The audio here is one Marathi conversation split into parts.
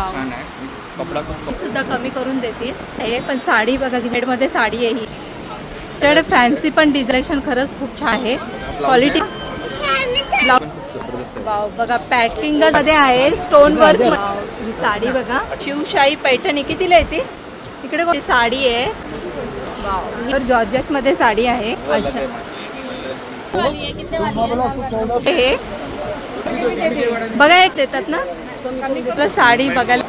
छान आहे, कपडा खूप सुद्धा कमी करून देतील. हे पण साडी बघा की मध्ये साडी आहे ही. त्याकडे फॅन्सी पण डिझायन खरंच खूप छान आहे. क्वालिटी वाव बघा पॅकिंग मध्ये आहे. स्टोन वर्क ही साडी बघा. शिवशाही पैठणी कितीला येते? इकडे कोणती साडी आहे? वाव जॉर्जेट मध्ये साडी आहे. अच्छा हे बघा एक देतात ना तुला साडी बघायला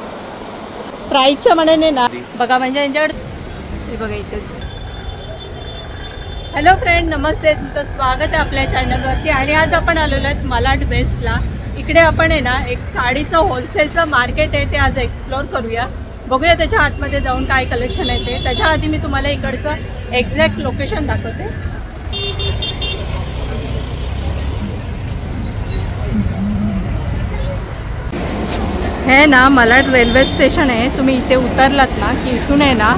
प्राइसच्या मनाने ना बघा म्हणजे यांच्याकडे बघा इथे. हॅलो फ्रेंड नमस्ते, तुमचं स्वागत आहे आपल्या चॅनलवरती. आणि आज आपण आलेलो आहेत मालाड वेस्टला. इकडे आपण आहे ना एक साडीचं होलसेलचं मार्केट आहे ते आज एक्सप्लोर करूया. बघूया त्याच्या आतमध्ये जाऊन काय कलेक्शन आहे ते. त्याच्या आधी मी तुम्हाला इकडचं एक्झॅक्ट लोकेशन दाखवते. हे ना मालाड रेल्वे स्टेशन आहे. तुम्ही इथे उतरलात ना की इथून आहे ना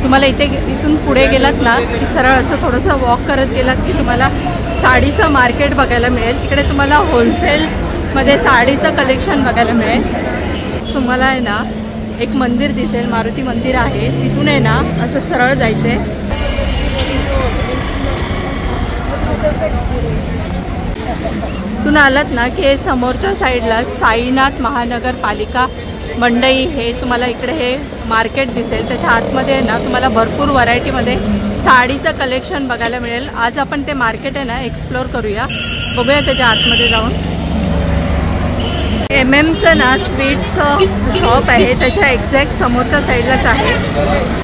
तुम्हाला इथून पुढे गेलात ना की सरळ असं थोडंसं वॉक करत गेलात की तुम्हाला साडीचं मार्केट बघायला मिळेल. तिकडे तुम्हाला होलसेलमध्ये साडीचं कलेक्शन बघायला मिळेल. तुम्हाला आहे ना एक मंदिर दिसेल, मारुती मंदिर आहे. तिथून आहे ना असं सरळ जायचं आहे. तिथून आलात ना की समोरच्या साईडला साईनाथ महानगरपालिका मंडई हे तुम्हाला इकडे हे मार्केट दिसेल. त्याच्या आतमध्ये आहे ना तुम्हाला भरपूर व्हरायटीमध्ये साडीचं कलेक्शन बघायला मिळेल. आज आपण ते मार्केट आहे ना एक्सप्लोर करूया. बघूया त्याच्या आतमध्ये जाऊन. MM-चं ना स्वीटचं शॉप आहे, त्याच्या एक्झॅक्ट समोरच्या साईडलाच आहे.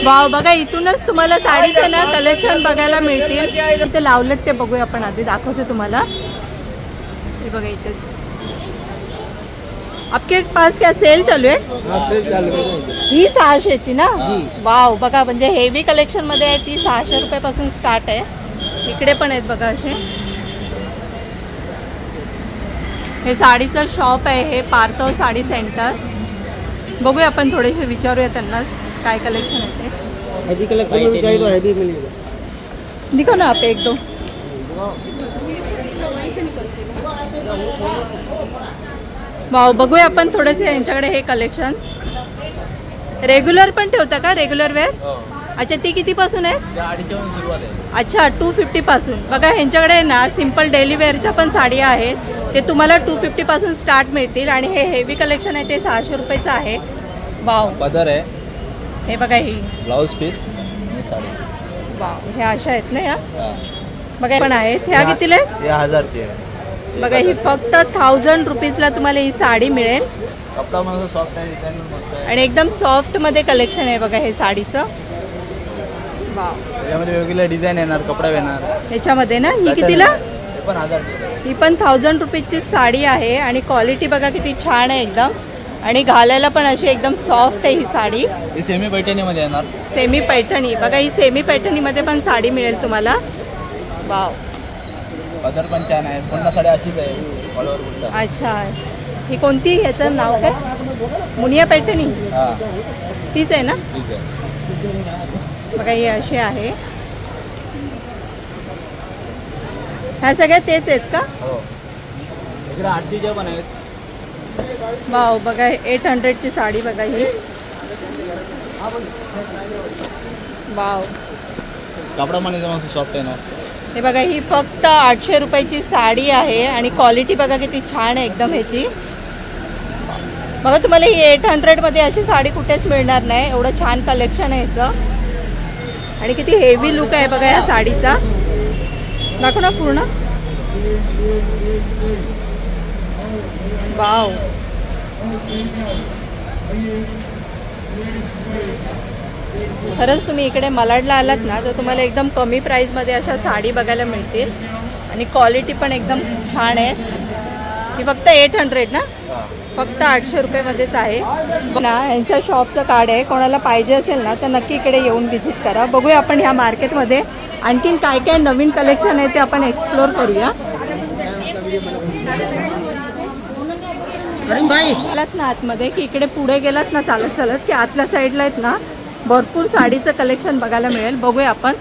वाव बघा इथूनच तुम्हाला साडीचं ना कलेक्शन बघायला मिळतील. इथे लावलेत ते बघूया आपण आधी दाखवते तुम्हाला. हे बघा इथे आपके पास क्या सेल चालू आहे? सेल चालू आहे. ही 600ची ना? वाव बघा म्हणजे हेवी कलेक्शन मध्ये आहे ती. 600 रुपयापासून स्टार्ट आहे. इकडे पण आहेत बघा असे. हे साडीचं शॉप आहे, हे पार्थव साडी सेंटर. बघूया आपण थोडेसे विचारूया त्यांना काय कलेक्शन आहे ते. हेवी कलेक्शन में चाहिए तो हेवी मिलेगा. दिखो ना आप एक दो. वाव बघूया आपण थोडेसे यांच्याकडे हे कलेक्शन. रेग्युलर पण ठेवता का? Regular wear. अच्छा ती कितीपासून आहे? अच्छा 250 पासून. बघा ह्यांच्याकडे ना सिंपल डेली वेअरच्या पण साड्या आहेत. ते तुम्हाला 250 पासून स्टार्ट मिळतील. आणि हे हेवी कलेक्शन आहे ते 600 रुपयाचं आहे. वाव पदर आहे. हे बघा ही ब्लाउज पीस साडी. वाव ह्या अशा आहेत ना. ह्या बघा पण आहेत. ह्या कितीला आहे? 1000ची आहे. बघा ही फक्त 1000 रुपीजला तुम्हाला ही साडी मिळेल. कपडा मस्त सॉफ्ट आहे, डिझाइन मस्त आहे आणि एकदम सॉफ्ट मध्ये कलेक्शन आहे बघा हे साडीचं. वाव यामध्ये वेगवेगळे डिझाइन येणार, कपडा येणार ह्याच्यामध्ये ना. ही कितीला? हे पण 1000. ही पण 1000 रुपीजची साडी आहे. आणि क्वालिटी बघा किती छान आहे एकदम. आणि घालायला पण अशी एकदम सॉफ्ट आहे ही साडी. ही सेमी पैठणी मध्ये येणार. सेमी पैठणी बघा ही सेमी पैठणी मध्ये पण साडी मिळेल तुम्हाला. वाव पदर पण छान आहे. पुन्हा साडी अशीच आहे ऑल ओव्हर बुट्टा. अच्छा ही कोणती? ह्याचं नाव काय? मुनिया पैठणी. तीच आहे ना? ठीक आहे. बघा ही अशी आहे. ह्या सगळ्या तेच आहेत का? हो. इकडे 800च्या पण आहेत. वाव बघा 800ची साडी बघा ही. वाव कपडा पण एकदम सॉफ्ट आहे ना. हे बघा ही फक्त 800 रुपयाची साडी आहे. आणि क्वालिटी बघा किती छान आहे एकदम ह्याची. बघा तुम्हाला ही 800 मध्ये अशी साडी कुठेच मिळणार नाही. एवढं छान कलेक्शन आहे ह्याचं. आणि किती हेवी लुक आहे बघा या साडीचा. दाखव ना पूर्ण. वाव खरंच तुम्ही इकडे मालाडला आलात ना तर तुम्हाला एकदम कमी प्राईसमध्ये अशा साडी बघायला मिळतील. आणि क्वालिटी पण एकदम छान आहे. ही फक्त 800 ना? फक्त 800 रुपयेमध्येच आहे ना. यांच्या शॉपचं कार्ड आहे. कोणाला पाहिजे असेल ना तर नक्की इकडे येऊन व्हिजिट करा. बघूया आपण ह्या मार्केटमध्ये आणखीन काय काय नवीन कलेक्शन आहे ते आपण एक्सप्लोर करूया. गेलात ना आतमध्ये की इकडे पुढे गेलात ना चालत चालत की आतल्या साईडला आहेत ना भरपूर साडीचं कलेक्शन बघायला मिळेल. बघूया आपण.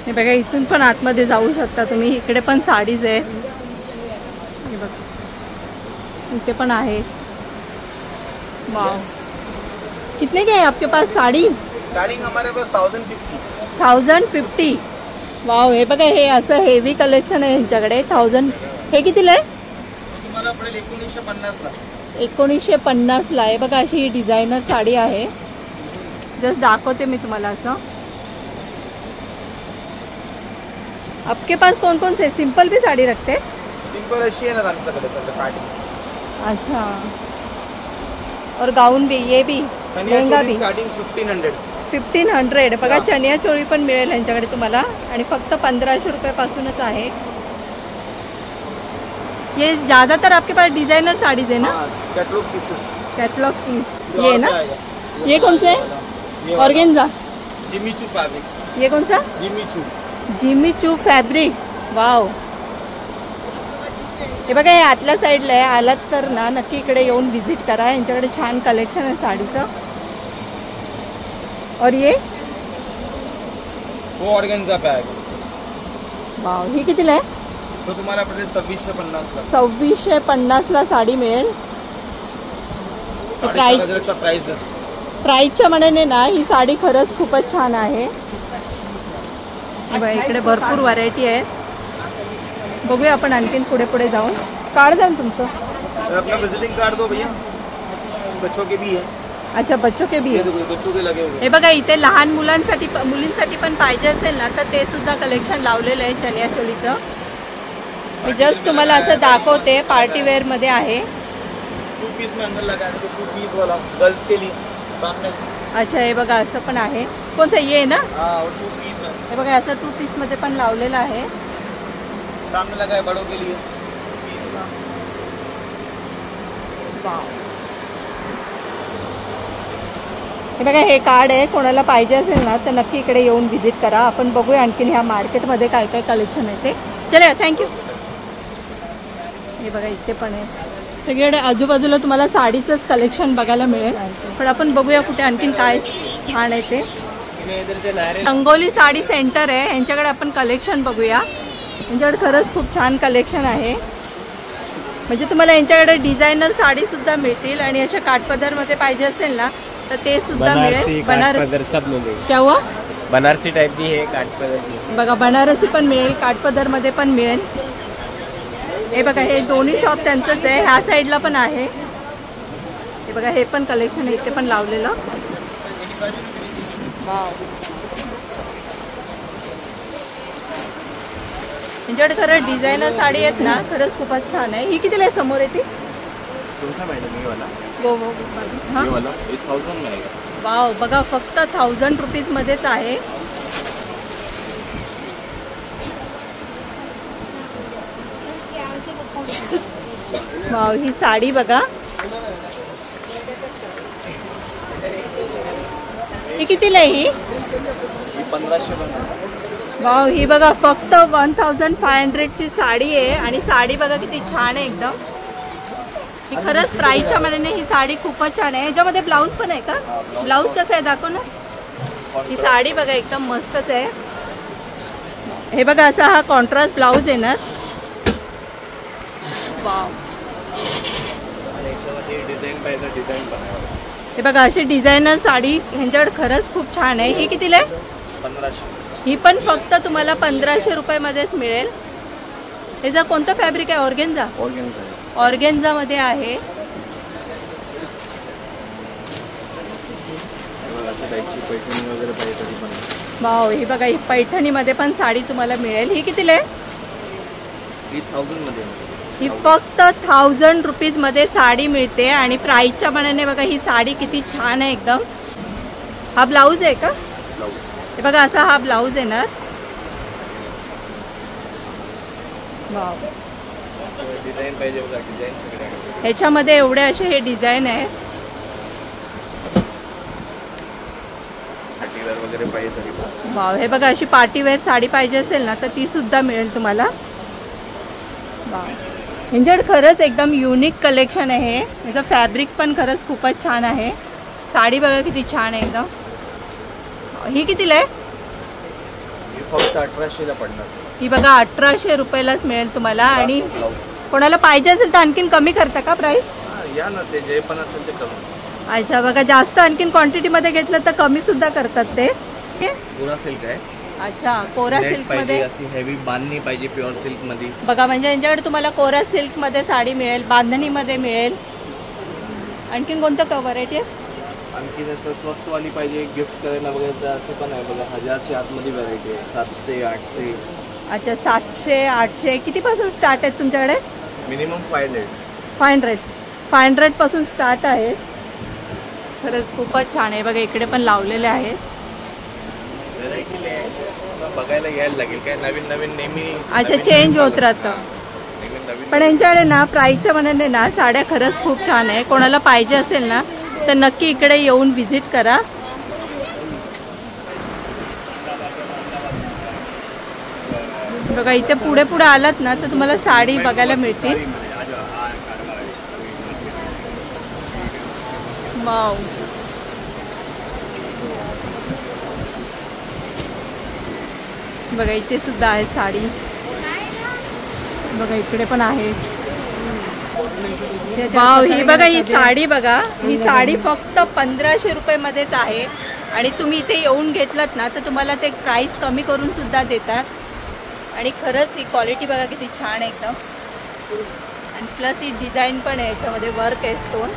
हे बघा इथून पण आतमध्ये जाऊ शकता तुम्ही. इकडे पण साडीज आहे. हे बघा इथे पण आहे. वाव कितने के है आपके पास साड़ी? स्टार्टिंग हमारे पास 1050. 1050. वाव हे बघा हे असं हेवी कलेक्शन आहे यांच्याकडे. 1000 हे कितीला आहे? तुम्हाला पडेल 1950 ला. 1950 ला आहे बघा. अशी ही डिझायनर साडी आहे. जस्ट दाखवते मी तुम्हाला असं. आपके पास कौन कौन से सिंपल भी साड़ी रखते? सिंपल अशी आहे ना आमच्याकडे सगळं पार्टी. अच्छा और गाउन भी ये भी लहंगा भी स्टार्टिंग 1500. 1500 बघा. चनिया चोळी पण मिळेल यांच्याकडे तुम्हाला आणि फक्त 1500 रुपयापासूनच आहे. ये ज़्यादातर आपके पास डिजाइनर साड़ीज है ना? Catalogue pieces. कैटलॉग पीस ये ना. ये कौन सा है? ऑर्गेन्जा. Jimmy Choo fabric. ये कौन सा? Jimmy Choo. Jimmy Choo fabric. Wow हे बघा हे आतल्या साईडला आहे. आलात तर ना नक्की इकडे येऊन व्हिजिट करा. यांच्याकडे छान कलेक्शन आहे साडीचं. और ये वो ऑर्गेन्जा पैक. वाव ही कितीला आहे? तो तुम्हाला पडेल 2650 ला. 2650 ला साडी मिळेल. प्राइसच्या मनाने ना ही साडी खरंच खूपच छान आहे. इकडे भरपूर व्हरायटी आहे. बघूया आपण आणखीन पुढे पुढे जाऊन. कार्ड द्या तुमचं. अपना विजिटिंग कार्ड दो भैया. बच्चों के भी है. अच्छा बच्चों के भी है. बच्चों के लगे हुए. हे बघा इथे लहान मुलांसाठी मुलींसाठी पण पाहिजे असेल ना तर ते सुद्धा कलेक्शन लावलेलं आहे चनिया चोलीचं. मी जस्ट तुम्हाला असं दाखवते. पार्टी वेअर मध्ये आहे. 2 पीस में अंदर लगा है. 2 पीस वाला गर्ल्स के लिए सामने. अच्छा हे बघा असं पण आहे. कोणतं ये आहे ना? हाँ 2 पीस है. हे बघा असं 2 पीस मध्ये पण लावलेलं आहे. सामने लगा है बड़ों के लिए. पीस. वाव हे बघा हे कार्ड आहे. कोणाला पाहिजे असेल ना तर नक्की इकडे येऊन व्हिजिट करा. आपण बघूया आणखीन ह्या मार्केटमध्ये काय काय कलेक्शन आहे ते. चला थँक्यू. हे बघा इथे पण आहे. सगळीकडे आजूबाजूला तुम्हाला साडीचंच कलेक्शन बघायला मिळेल. पण आपण बघूया कुठे आणखीन काय छान आहे ते. रंगोली साडी सेंटर आहे. यांच्याकडे आपण कलेक्शन बघूया. यांच्याकडे खरंच खूप छान कलेक्शन आहे. म्हणजे तुम्हाला यांच्याकडे डिझायनर साडी सुद्धा मिळतील आणि अशा काठपदरमध्ये पाहिजे असेल ना तर ते सुद्धा मिळेल. बनारसी सब मिलेगा. क्या हुआ? बनारसी टाइप भी है, काठपदर भी. बघा बनारसी पण मिळेल, काठपदरमध्ये पण मिळेल. हे बघा हे दोन्ही शॉप त्यांचंच आहे. ह्या साईडला पण आहे. हे बघा हे पण कलेक्शन आहे इथे पण लावलेलं. यांच्याकडे खरं डिझायनर साडी आहेत ना खरंच खूपच छान आहे. ही कितीला आहे समोर येते? हाँ 1000 में आएगा. वाव बघा फक्त 1000 रुपीज मध्येच आहे. वाव ही साडी बघा. ही कितीला आहे? ही 1500. वाव ही बघा फक्त 1500 ची साडी आहे. आणि साडी बघा किती छान आहे एकदम. ही खरंच प्राईसच्या मनाने ही साडी खूपच छान आहे. ह्याच्यामध्ये ब्लाऊज पण आहे का? ब्लाऊज कसं आहे दाखव ना. ही साडी बघा एकदम मस्तच आहे. हे बघा असा हा कॉन्ट्रास्ट ब्लाऊज येणार. वाव हे बघा अशी डिझायनर साडी ह्यांच्याकडे खरंच खूप छान आहे. ही कितीला आहे? 1500. ही पण फक्त तुम्हाला 1500 रुपयामध्येच मिळेल. ह्याचा कोणतं फॅब्रिक आहे? ऑर्गेन्झा. ऑर्गेन्झा मध्ये आहे. वाव ही बघा ही पैठणी मध्ये पण साडी तुम्हाला मिळेल. ही कितीला आहे? ही फक्त 1000 रुपीज मध्ये साडी मिळते. आणि प्राईसच्या मनाने बघा ही साडी किती छान आहे एकदम. हा ब्लाऊज आहे का? हे बघा असा हा ब्लाऊज येणार. वाव डिझाईन पाहिजे बघा. डिझाईन ह्याच्यामध्ये एवढे असे हे डिझाईन आहे. वगैरे पाहिजे तरी. वाव हे बघा अशी पार्टीवेअर साडी पाहिजे असेल ना तर ती सुद्धा मिळेल तुम्हाला. वाव यांच्याकडे खरंच एकदम युनिक कलेक्शन आहे. याचं फॅब्रिक पण खरंच खूपच छान आहे. साडी बघा किती छान आहे एकदम. ही कितीला आहे? फक्त 1800ला पडणार. ही बघा 1800 रुपयालाच मिळेल तुम्हाला. आणि कोणाला पाहिजे असेल तर आणखीन कमी करता का प्राइस? या ना, ते जे पण असेल ते कमी. अच्छा बघा, जास्त आणखीन क्वांटिटी मध्ये घेतलं तर कमी सुद्धा करतात ते. कोरा सिल्क आहे. अच्छा, कोरा सिल्क मध्ये अशी हेवी बांधणी पाहिजे प्युअर सिल्क मध्ये. बघा, म्हणजे यांच्याकडे तुम्हाला कोरा सिल्क मध्ये साडी मिळेल, बांधणी मध्ये मिळेल. आणखीन कोणतं व्हरायटी आहे? आणखी जसं स्वस्तवाली पाहिजे गिफ्ट करायला वगैरे तर असं पण आहे बघा. 1000च्या आतमध्ये व्हरायटी आहे. 700, 800. अच्छा, 700, 800 कितीपासून स्टार्ट आहेत तुमच्याकडे? मिनिमम 500. 500 पासून स्टार्ट आहे. खरंच खूपच छान आहे. बघा इकडे पण लावलेले आहेत. व्हरायटी बघायला यायला लागेल. काय नवीन नवीन नेहमी. अच्छा, चेंज होत राहतं. पण यांच्याकडे ना प्राईसच्या मनाने ना साड्या खरंच खूप छान आहे. कोणाला पाहिजे असेल ना तर नक्की इकडे येऊन व्हिजिट करा. बघा इथे पुढे पुढे आलात ना तर तुम्हाला साडी बघायला मिळतील. वाव, बघा इथे सुद्धा आहे साडी. बघा इकडे पण आहे. वाव, ही बघा ही साडी बघा. ही साडी फक्त 1500 रुपयेमध्येच आहे. आणि तुम्ही इथे येऊन घेतलात ना तर तुम्हाला ते प्राइस कमी करून सुद्धा देतात. आणि खरंच ही क्वालिटी बघा किती छान आहे एकदम. आणि प्लस ही डिझाईन पण आहे, याच्यामध्ये वर्क आहे, स्टोन.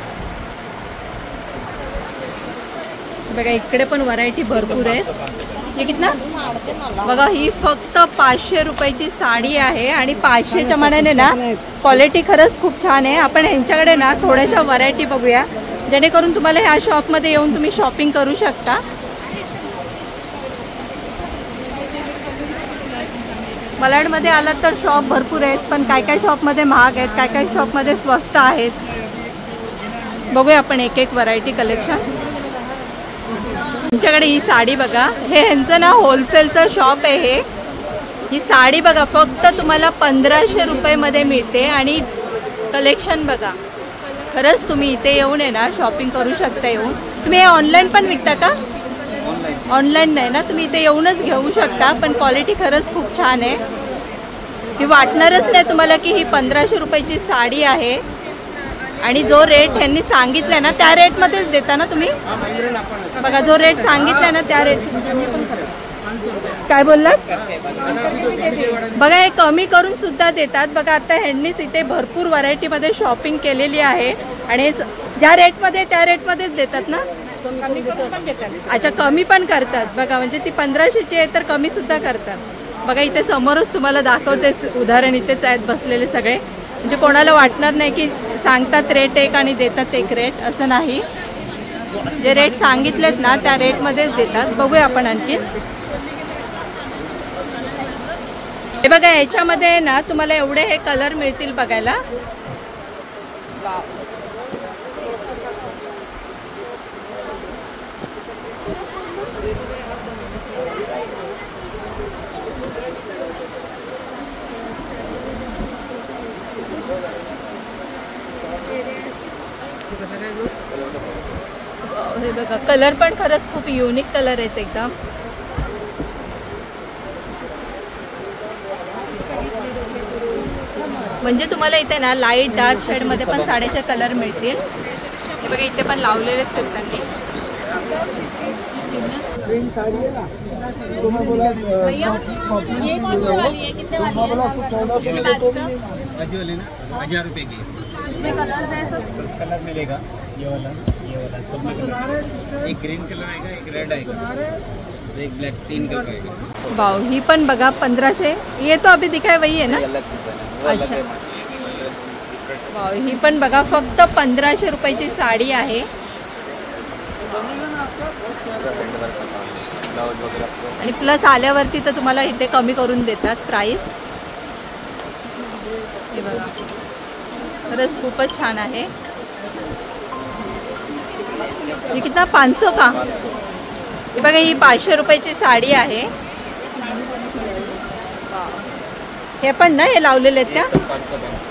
बघा इकडे पण व्हरायटी भरपूर आहे. हे कितना? बघा ही फक्त 500 रुपयाची साडी आहे. आणि 500च्या मानाने ना क्वालिटी खरंच खूप छान आहे. आपण ह्यांच्याकडे ना थोड्याशा व्हरायटी बघूया, जेणेकरून तुम्हाला ह्या शॉपमध्ये येऊन तुम्ही शॉपिंग करू शकता. मलाडमध्ये आलात तर शॉप भरपूर आहेत, पण काय काय शॉपमध्ये महाग आहेत, काय काय शॉपमध्ये स्वस्त आहेत. बघूया आपण एक एक व्हरायटी कलेक्शन. तुमच्याकडे ही साडी बघा. हे ह्यांचं ना होलसेलचं शॉप आहे. ही साडी बघा फक्त तुम्हाला 1500 रुपयेमध्ये मिळते. आणि कलेक्शन बघा. खरंच तुम्ही इथे येऊन आहे ना शॉपिंग करू शकता. येऊन तुम्ही हे ऑनलाईन पण विकता का? ऑनलाईन नाही ना, तुम्ही इथे येऊनच घेऊ शकता. पण क्वालिटी खरंच खूप छान आहे. ही वाटणारच नाही तुम्हाला की ही 1500 रुपयाची साडी आहे. आणि जो रेट ह्यांनी सांगितला ना त्या रेटमध्येच देता ना तुम्ही? बघा जो रेट सांगितला ना त्या रेट. काय बोललात? बघा हे कमी करून सुद्धा देतात. बघा आता ह्यांनीच इथे भरपूर व्हरायटीमध्ये शॉपिंग केलेली आहे. आणि ज्या रेटमध्ये त्या रेटमध्येच देतात ना? अच्छा, कमी पण करतात. बघा म्हणजे ती 1500ची आहे तर कमी सुद्धा करतात. बघा इथे समोरच तुम्हाला दाखवतेच उदाहरण. इथेच आहेत बसलेले सगळे. म्हणजे कोणाला वाटणार नाही की सांगतात रेट एक आणि देतात एक रेट, असं नाही. जे रेट सांगितलेत ना त्या रेटमध्येच देतात. बघूया आपण आणखी. हे बघा याच्यामध्ये ना तुम्हाला एवढे हे कलर मिळतील बघायला. वाव, हे बघा कलर पण खरंच खूप युनिक कलर आहेत एकदम. म्हणजे तुम्हाला इथे ना लाईट डार्क शेडमध्ये पण साड्याचे कलर मिळतील. हे बघा इथे पण लावलेलेच आहेत त्यांनी. कलर मिलेगा. ये वाला सब में एक ग्रीन कलर आएगा, एक रेड आएगा, एक ब्लैक, 3 कलर आएगा. वाव, ही पण बघा 1500. ये तो अभी दिखाए वही है ना? अच्छा, वाव, ही पण बघा फक्त 1500 रुपयाची साडी आहे. आणि प्लस आल्यावरती तर तुम्हाला इथे कमी करून देतात प्राइस. हे बघा खरंच खूपच छान आहे. ही कितना? 500 का? हे बघा ही 500 रुपयाची साडी आहे. हे पण ना हे लावलेले आहेत त्या.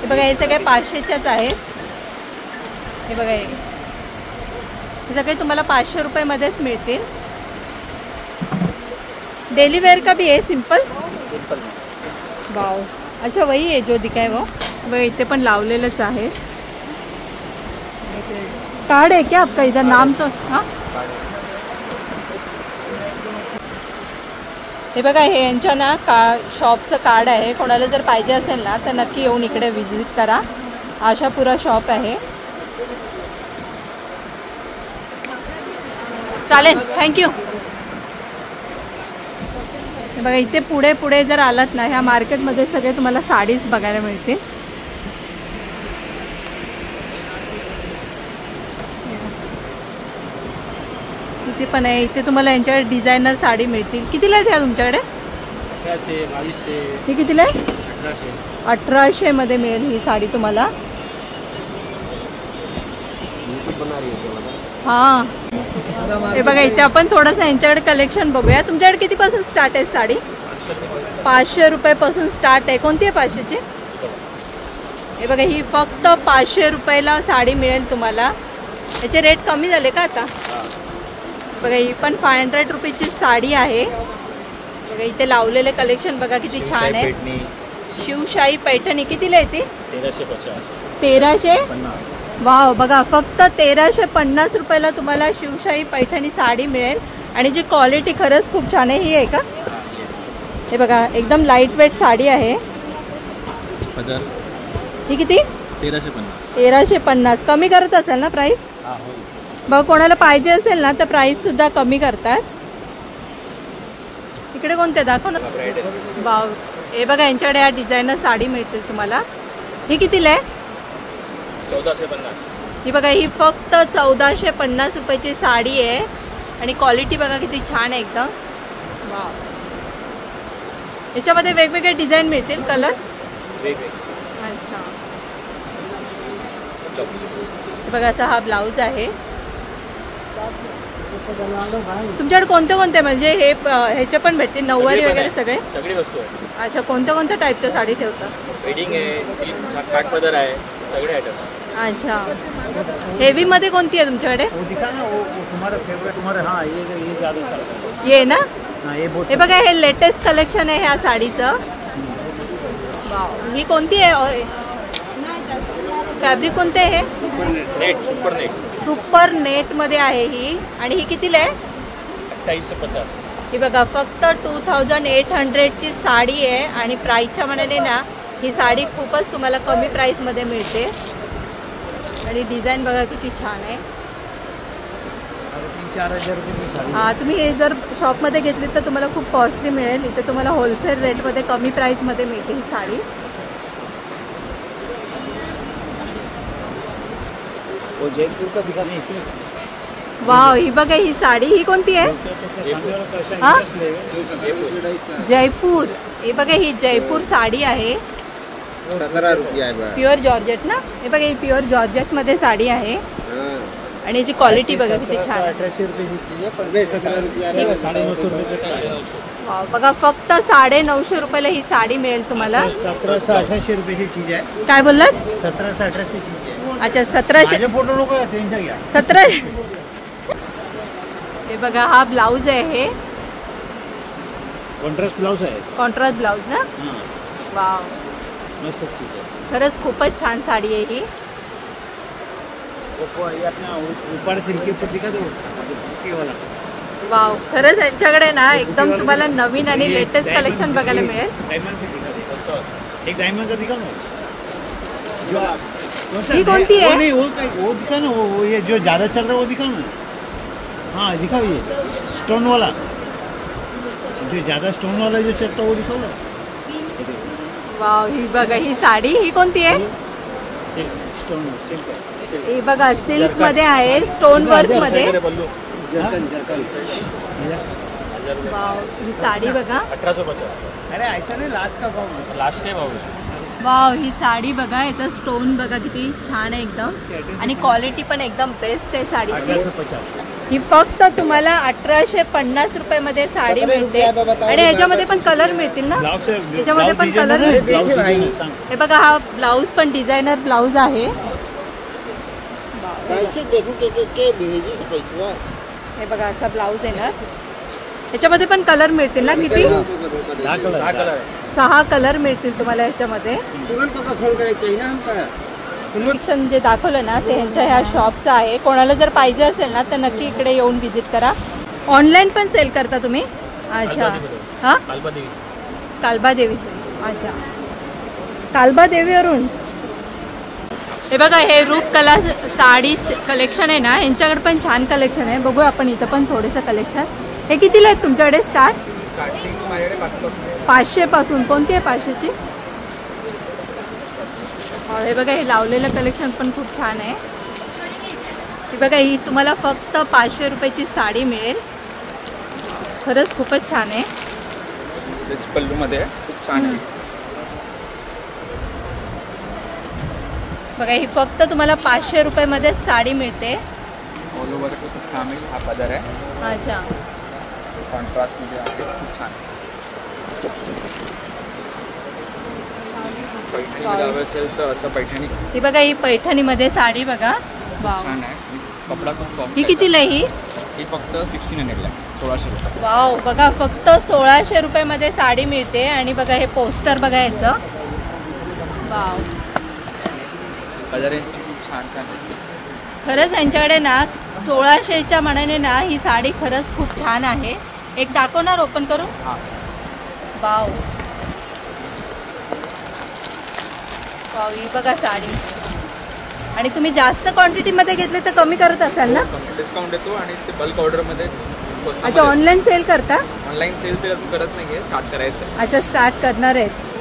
हे बघा हे सगळे 500च्याच आहेत. हे बघा हे सगळे तुम्हाला 500 रुपयामध्येच मिळतील. डेली वेयर का भी है सिंपल। सिंपल वाव, अच्छा वही है जो दिखाय वो बघा इथे पण लावलेलंच आहे। कार्ड है क्या आपका इधर? नाम तो हाँ हे बघा हे यांच्या ना शॉपचं कार्ड आहे। कोणाला जर पाहिजे असेल ना तर नक्की येऊन इकडे विजिट करा। आशापुरा शॉप आहे। चालेल, थँक्यू। बघा इथे पुढे पुढे जर आलात ना ह्या मार्केटमध्ये सगळे तुम्हाला साडीज बघायला मिळतील। इथे पण आहे, इथे तुम्हाला यांच्याकडे डिझायनर साडी मिळतील। कितीला आहे तुमच्याकडे? 1800 2200 ही कितीला आहे? 1800 1800 मध्ये मिळेल ही साडी तुम्हाला। हां हे बघा इथे आपण थोडंसं यांच्याकडे कलेक्शन बघूया। तुमच्याकडे कितीपासून स्टार्ट आहे साडी? 500 रुपयापासून स्टार्ट आहे। कोणती आहे 500ची? हे बघा ही फक्त 500 रुपयाला साडी मिळेल तुम्हाला। याचे रेट कमी झाले का आता? बघा ही पण 500 रुपयाची साडी आहे। बघा इथे लावलेले कलेक्शन बघा किती छान आहे। शिवशाही पैठणी कितीला आहे ती? 1350। वाव, बघा फक्त 1350 रुपयाला तुम्हाला शिवशाही पैठणी साडी मिळेल आणि जी क्वालिटी खरंच खूप छान आहे। ही आहे का? हे बघा एकदम लाईट वेट साडी आहे। ही किती? 1350। कमी करत असेल ना प्राइस? बघा कोणाला पाहिजे असेल ना तर प्राइस सुद्धा कमी करतात। इकडे कोणते दाखव ना। वाव, हे बघा यांच्याकडे या डिझायनर साडी मिळतील तुम्हाला। ही कितीला आहे? 1450। ही बघा ही फक्त 1450 रुपयाची साडी आहे आणि क्वालिटी बघा किती छान आहे एकदम। वाव, याच्यामध्ये वेगवेगळे डिझाईन मिळतील, कलर अच्छा। बघा असा हा ब्लाऊज आहे। तुमच्याकडे कोणते कोणते म्हणजे हे ह्याचे पण भेटतील नऊवारी वगैरे सगळी वस्तू आहे। अच्छा, कोणत्या कोणत्या टाईपच्या साडी ठेवतात? वेडिंग आहे, सिल्क काठपदर आहे, सगळे आयटम। अच्छा, हेवी मध्ये कोणती आहे तुमच्याकडे? वो दिखा ना, वो तुम्हारा फेवरेट तुम्हारा। हाँ ये ज्यादा चलता है ये ना। हाँ ये बहुत हे बघा हे लेटेस्ट कलेक्शन आहे ह्या साडीचं। वाव, ही कोणती आहे? फॅब्रिक कोणते आहे? Net, super net. Super net मध्ये आहे ही आणि ही कितीला आहे? 2850। ही बघा फक्त 2800 ची साडी आहे आणि प्राइसच्या मानाने ना ही साडी खूपच तुम्हाला कमी प्राइस मध्ये मिळते आणि डिझाईन बघा किती छान आहे। 3-4 रुपये की साड़ी। हा, तुम्ही हे जर शॉपमध्ये घेतली तर तुम्हाला खूप कॉस्टली मिळेल। इथे तुम्हाला होलसेल रेटमध्ये कमी प्राइसमध्ये मिळते ही साडी। वो जयपुर का दिखा नहीं इसमें। वाव, ही बघा ही साडी ही कोणती आहे? हाँ? जयपूर। हे बघा ही जयपूर साडी आहे। 17 रुपये आहे बघा। प्युअर जॉर्जेट ना। हे बघा ही प्युअर जॉर्जेट मध्ये साडी आहे आणि याची क्वालिटी बघा किती छान आहे। 1800 रुपये की चीज है पर वे 17 रुपये आहे। 950 रुपये का है। वाव, बघा फक्त 950 रुपयाला ही साडी मिळेल तुम्हाला। 1700-1800 रुपये की चीज है। काय बोललात? 1700-1800 चीज है। अच्छा 1700। फोटो लोक त्यांच्या घ्या। 1700। हे बघा हा ब्लाऊज आहे, कॉन्ट्रास्ट ब्लाउज आहे। कॉन्ट्रास्ट ब्लाऊज ना। हां वाव, मस्त चीज है। खरंच खूपच छान साडी आहे ही। वो ये अपना ऊपर सिल्क के ऊपर दिखा दो ये वाला। वाव, खरंच यांच्याकडे ना एकदम तुम्हाला नवीन आणि लेटेस्ट कलेक्शन बघायला मिळेल। डायमंड का दिखा दो। अच्छा, एक डायमंड का दिखा ना। ये कौन-सी है? वो नहीं, वो दिखा ना, वो ये जो ज्यादा चल रहा है वो दिखा ना। हाँ दिखाओ, ये स्टोन वाला जो ज्यादा स्टोन वाला जो चलता है वो दिखाओ ना। वाव, ही बघा ही साडी ही कोणती आहे? Silk, stone silk. ही बघा सिल्क मध्ये आहे, स्टोन वर्क मध्ये। वाव, ही साडी बघा। 1850। अरे ऐसा नहीं, लास्ट का भाव। लास्ट काय भाव? वाव, ही साडी बघा, याचा स्टोन बघा किती छान आहे एकदम आणि क्वालिटी पण एकदम बेस्ट आहे साडीची। 1850। ही फक्त तुम्हाला 1850 रुपयामध्ये साडी मिळते आणि याच्यामध्ये पण कलर मिळतील ना। याच्यामध्ये पण कलर मिळतील। हे बघा हा ब्लाऊज पण डिझायनर ब्लाऊज आहे। कैसे देखो के भेजी से पैसा। हे बघा असा ब्लाऊज आहे ना। याच्यामध्ये पण कलर मिळतील ना? किती? 6 कलर आहे. 6 कलर मिळतील तुम्हाला याच्यामध्ये. तुरंत फोन करायचं ना आमका. कलेक्शन जे दाखवलं ना ते ह्यांच्या ह्या शॉपचं आहे. कोणाला जर पाहिजे असेल ना तर नक्की इकडे येऊन व्हिजिट करा. ऑनलाईन पण सेल करता तुम्ही? अच्छा. हां, कालबादेवी. अच्छा, कालबादेवीवरून. हे बघा, हे रूपकला साडी कलेक्शन आहे ना, यांच्याकडे पण छान कलेक्शन आहे. बघू आपण इथं पण थोडंसं कलेक्शन. हे कितीला आहेत तुमच्याकडे स्टार्ट? 500 पासून. कोणती आहे 500ची? हे बघा, हे लावलेलं कलेक्शन पण खूप छान आहे. हे बघा, ही तुम्हाला फक्त 500 रुपयाची साडी मिळेल. खरंच खूपच छान आहे. पल्लू मध्ये खूप छान आहे. बघा, ही फक्त तुम्हाला 500 रुपयामध्ये साडी मिळते. ऑल ओव्हर कसं काम आहे. हा पदर आहे. अच्छा, कॉन्ट्रास्ट मध्ये आहे. खूप छान. पैठणी हवं असेल तर असं पैठणी. ही बघा, ही पैठणीमध्ये साडी बघा. वाव, छान आहे. कपडा खूप सॉफ्ट. ही कितीला आहे? ही फक्त 1600 ला, 1600 रुपये. वाव, बघा, फक्त 1600 रुपयामध्ये साडी मिळते. आणि बघा, हे पोस्टर बघा याचं. वाव, कलर आहे खूप छान छान. खरंच यांच्याकडे ना 1600च्या मनाने ना ही साडी खरंच खूप छान आहे. एक दाखवणार ओपन करू? हां. वाव, वाव, ही बघा साडी. आणि तुम्ही जास्त क्वांटिटीमध्ये घेतले तर कमी करत असाल ना? डिस्काउंट देतो आणि ते बल्क ऑर्डरमध्ये. अच्छा, ऑनलाईन सेल करता? ऑनलाईन सेल तर अजून करत नाही आहे. स्टार्ट करायचं आहे. अच्छा, स्टार्ट करणार आहेत.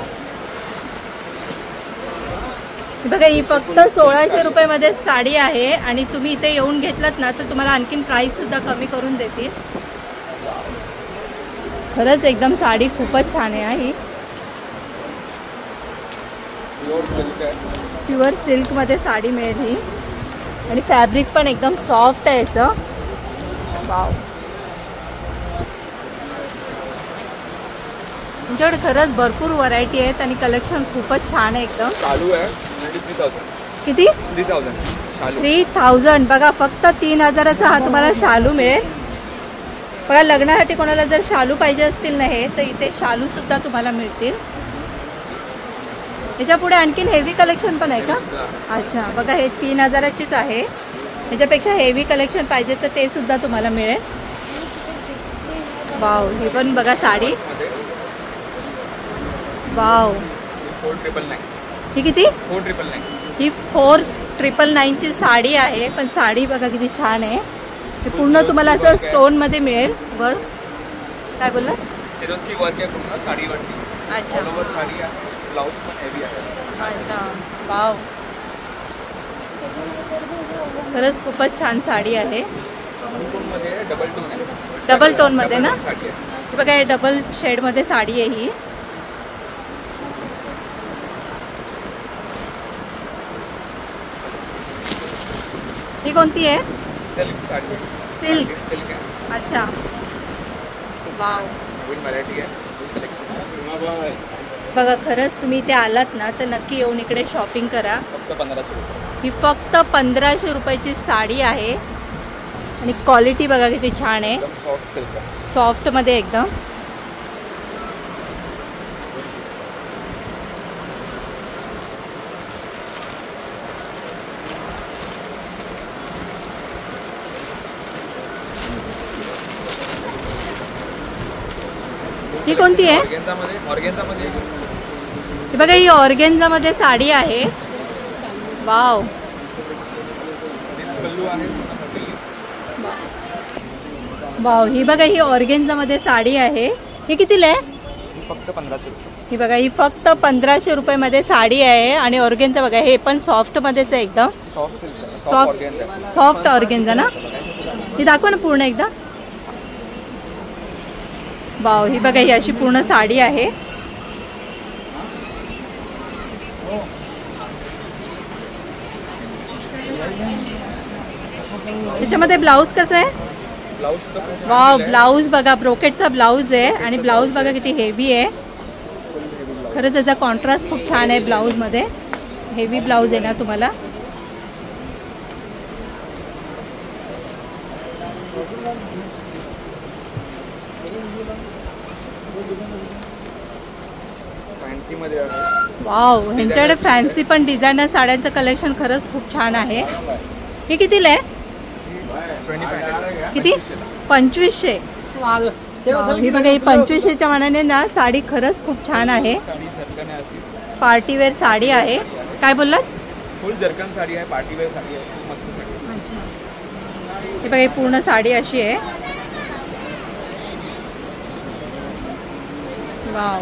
बघा, ही फक्त 1600 रुपयामध्ये साडी आहे. आणि तुम्ही इथे येऊन घेतलात ना तर तुम्हाला आणखीन प्राईस सुद्धा कमी करून देतील. खरंच एकदम साडी खूपच छान आहे. ही प्युअर सिल्क आहे. प्युअर सिल्कमध्ये साडी मिळेल ही. आणि फॅब्रिक पण एकदम सॉफ्ट आहे याचं. वाव, तुमच्याकडे खरंच भरपूर व्हरायटी आहेत आणि कलेक्शन खूपच छान आहे एकदम. चालू आहे 3000. किती? 3000 शालू. 3000. बघा, फक्त 3000चा हा तुम्हाला शालू मिळेल. बघा, लग्नासाठी कोणाला जर शालू पाहिजे असतील ना हे, तर इथे शालू सुद्धा तुम्हाला मिळतील. याच्या पुढे आणखीन हेवी कलेक्शन पण आहे का? अच्छा, बघा, हे 3000चीच आहे. ह्याच्यापेक्षा हेवी कलेक्शन पाहिजे तर ते सुद्धा तुम्हाला मिळेल. वाव, हे पण बघा साडी. वाव, 4999. ही किती? 4999. ही 4999ची साडी आहे. पण साडी बघा किती छान आहे. हे पूर्ण तुम्हाला असं स्टोनमध्ये मिळेल. वर काय बोलला? सिरोस्की वर्क आहे पूर्ण साडीवरती. अच्छा, ऑल ओव्हर साडी आहे. ब्लाउज पण हेवी आहे. अच्छा, वाव, खरंच खूपच छान साडी आहे. मध्ये डबल टोन आहे. डबल टोनमध्ये ना? साडी आहे. हे बघा, हे डबल शेडमध्ये साडी आहे ही. ही कोणती आहे? सिल्क साडी. सिल्क. सिल्क आहे. अच्छा, वाव, नवीन व्हरायटी आहे. कलेक्शन बघा, खरंच तुम्ही इथे आलात ना तर नक्की येऊन इकडे शॉपिंग करा. फक्त 1500 रुपये. ही फक्त 1500 रुपयाची साडी आहे. आणि क्वालिटी बघा किती छान आहे. एकदम सॉफ्ट सिल्क आहे. सॉफ्टमध्ये एकदम. ही कोणती आहे? ऑर्गेन्झामध्ये ही बघा, ही ऑर्गेन्झामध्ये साडी आहे. वाव, पल्लू आहे. वाव, ही बघा, ही ऑर्गेन्झामध्ये साडी आहे. ही कितीला आहे? फक्त 1500 रुपये. ही बघा, ही फक्त 1500 रुपयामध्ये साडी आहे. आणि ऑर्गेन्झा बघा, हे पण सॉफ्टमध्येच आहे एकदम. Soft silk. Soft soft organza ना? ही दाखवा ना पूर्ण एकदा. वाव, ही बघा, ही अशी पूर्ण साडी आहे. त्याच्यामध्ये ब्लाऊज कसं आहे? वाव, ब्लाऊज बघा, ब्रोकेटचा ब्लाऊज आहे. आणि ब्लाऊज बघा किती हेवी आहे. खरंच त्याचा कॉन्ट्रास्ट खूप छान आहे ब्लाऊजमध्ये. हेवी ब्लाऊज आहे ना तुम्हाला. फॅन्सी मध्ये आहे. वाव, ह्यांच्याकडे फॅन्सी पण डिझायनर साड्यांचं कलेक्शन खरंच खूप छान आहे. हे कितीला आहे? 25. किती? 2500. वाव, ही बघा, ही 2500च्या मानाने ना साडी खरंच खूप छान आहे. साडी जरकन आहे अशीच. पार्टीवेअर साडी आहे. काय बोललात? फुल जरकन साडी आहे, पार्टीवेअर साडी आहे, खूप मस्त साडी आहे. अच्छा, हे बघा, ही पूर्ण साडी अशी आहे. वाव,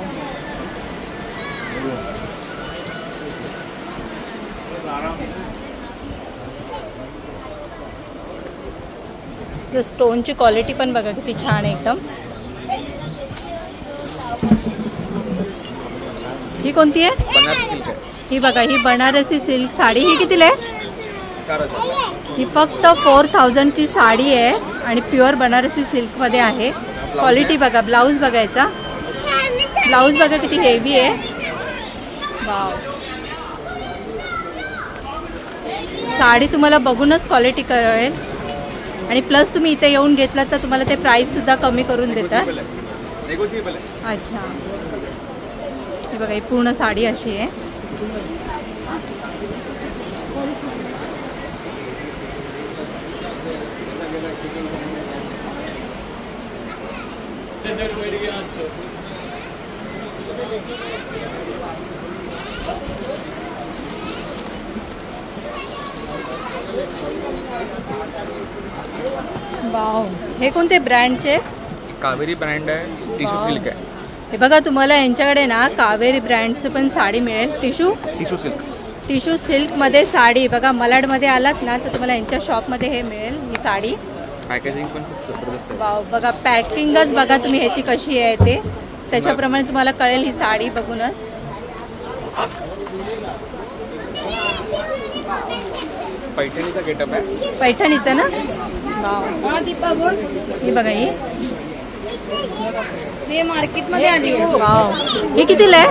स्टोनची क्वालिटी पण बघा किती छान आहे एकदम. ही कोणती आहे? बनारसी सिल्क आहे. ही बघा, ही बनारसी सिल्क साडी. ही कितीला आहे? 4000. ही फक्त 4000ची साडी आहे आणि प्युअर बनारसी सिल्कमध्ये आहे. क्वालिटी बघा, ब्लाऊज बघायचा. ब्लाऊज बघा किती हेवी आहे. वाव, साडी तुम्हाला बघूनच क्वालिटी कळेल. आणि प्लस तुम्ही इथे येऊन घेतलात तर तुम्हाला ते प्राईस सुद्धा कमी करून देतात. नेगोशिएबल आहे. अच्छा, हे बघा, ही पूर्ण साडी अशी आहे. वाव, हे कोणते ब्रँडचे? कावेरी ब्रँड आहे, टिश्यू सिल्क आहे. हे बघा, तुम्हाला यांच्याकडे ना कावेरी ब्रँडचं पण साडी मिळेल. टिश्यू सिल्कमध्ये साडी बघा. मलाडमध्ये आलात ना तर तुम्हाला यांच्या शॉपमध्ये हे मिळेल, ही साडी. पॅकेजिंग पण खूप जबरदस्त आहे. वाव, बघा, पॅकिंगच बघा तुम्ही ह्याची कशी आहे ते, त्याच्याप्रमाणे तुम्हाला कळेल ही साडी बघूनच. पैठणीचा गेटअप आहे. पैठणीचं ना? वाव, ही बघा, ही मार्केटमध्ये आली. वाव, ही कितीला आहे?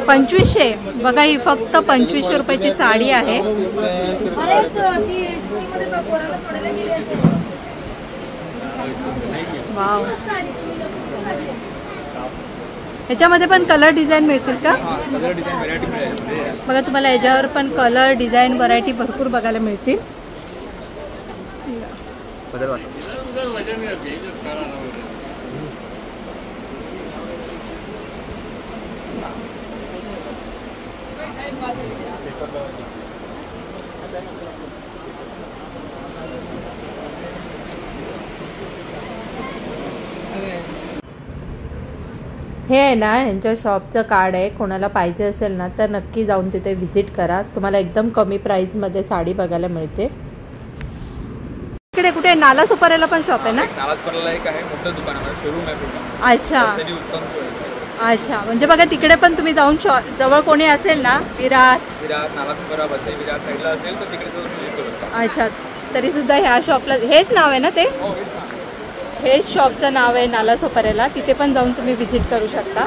2500. बघा, ही फक्त 2500 रुपयाची साडी आहे. वाव, ह्याच्यामध्ये पण कलर डिझाईन मिळतील का? कलर डिझाईन व्हरायटी मिळेल. बघा, तुम्हाला याच्यावर पण कलर डिझाईन व्हरायटी भरपूर बघायला मिळतील. बदल वाटतो. हे आहे ना यांच्या शॉपचं कार्ड आहे. कोणाला पाहिजे असेल ना तर नक्की जाऊन तिथे व्हिजिट करा. तुम्हाला एकदम कमी प्राईसमध्ये साडी बघायला मिळते. इकडे कुठे नाला सुपाऱ्याला पण शॉप आहे ना? नाला सुपाऱ्याला एक आहे, मोठं दुकान आहे, शोरूम आहे पूर्ण. अच्छा, उत्तम सोय आहे. अच्छा, म्हणजे बघा तिकडे पण तुम्ही जाऊन जवळ कोणी असेल ना, विरार, नाला सुपारा, वसई विरार साईडला असेल तर तिकडे जाऊन व्हिजिट करू शकता. अच्छा, तरी सुद्धा ह्या शॉपला हेच नाव आहे ना? ते हेच शॉपचं नाव आहे नाला सुपाऱ्याला. तिथे पण जाऊन तुम्ही व्हिजिट करू शकता.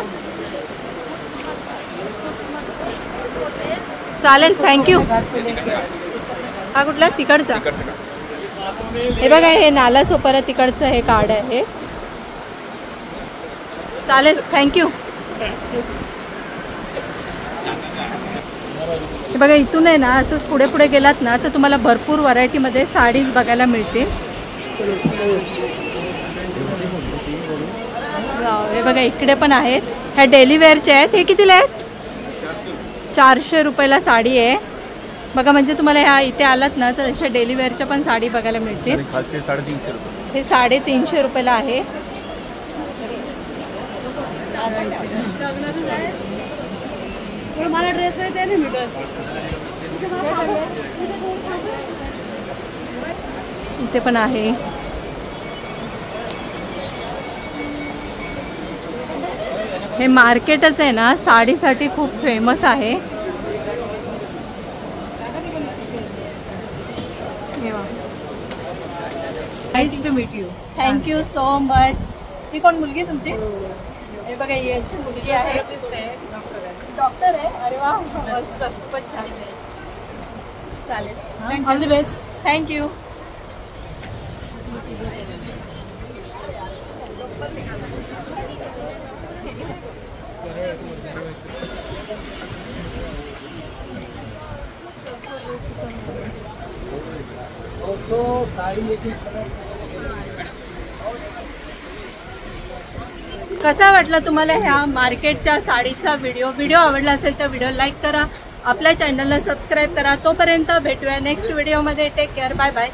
चालेल, थँक्यू. हा कुठला? तिकडचा. हे बघा, हे नाला सोपारा तिकडचं हे कार्ड आहे. चालेल, थँक्यू. हे बघा, इथून आहे ना असं पुढे पुढे गेलात ना तर तुम्हाला भरपूर व्हरायटीमध्ये साडीज बघायला मिळतील. हे बघा, इकडे पण आहेत. ह्या डेली वेअरच्या आहेत. हे कितीला आहेत? 400 रुपयाला साडी आहे. बघा, म्हणजे तुम्हाला ह्या इथे आलात ना तर अशा डेली वेअरच्या पण साडी बघायला मिळतील. 350 रुपये. हे 350 रुपयाला आहे. मला ड्रेस इथे पण आहे. हे मार्केटच आहे ना साडीसाठी खूप फेमस आहे. Nice to meet you. Thank you so much. ही कोण मुलगी तुमची? हे बघा, यांची मुलगी आहे. डॉक्टर आहे. अरे वा, मस्त, खूपच छान. चालेल, ऑल द बेस्ट. थँक्यू. कसा वाटला तुम्हाला ह्या मार्केटच्या साडीचा व्हिडिओ आवडला असेल तर व्हिडिओ लाईक करा, आपल्या चॅनलला सबस्क्राईब करा. तोपर्यंत भेटूया नेक्स्ट व्हिडिओमध्ये. Take care, bye bye.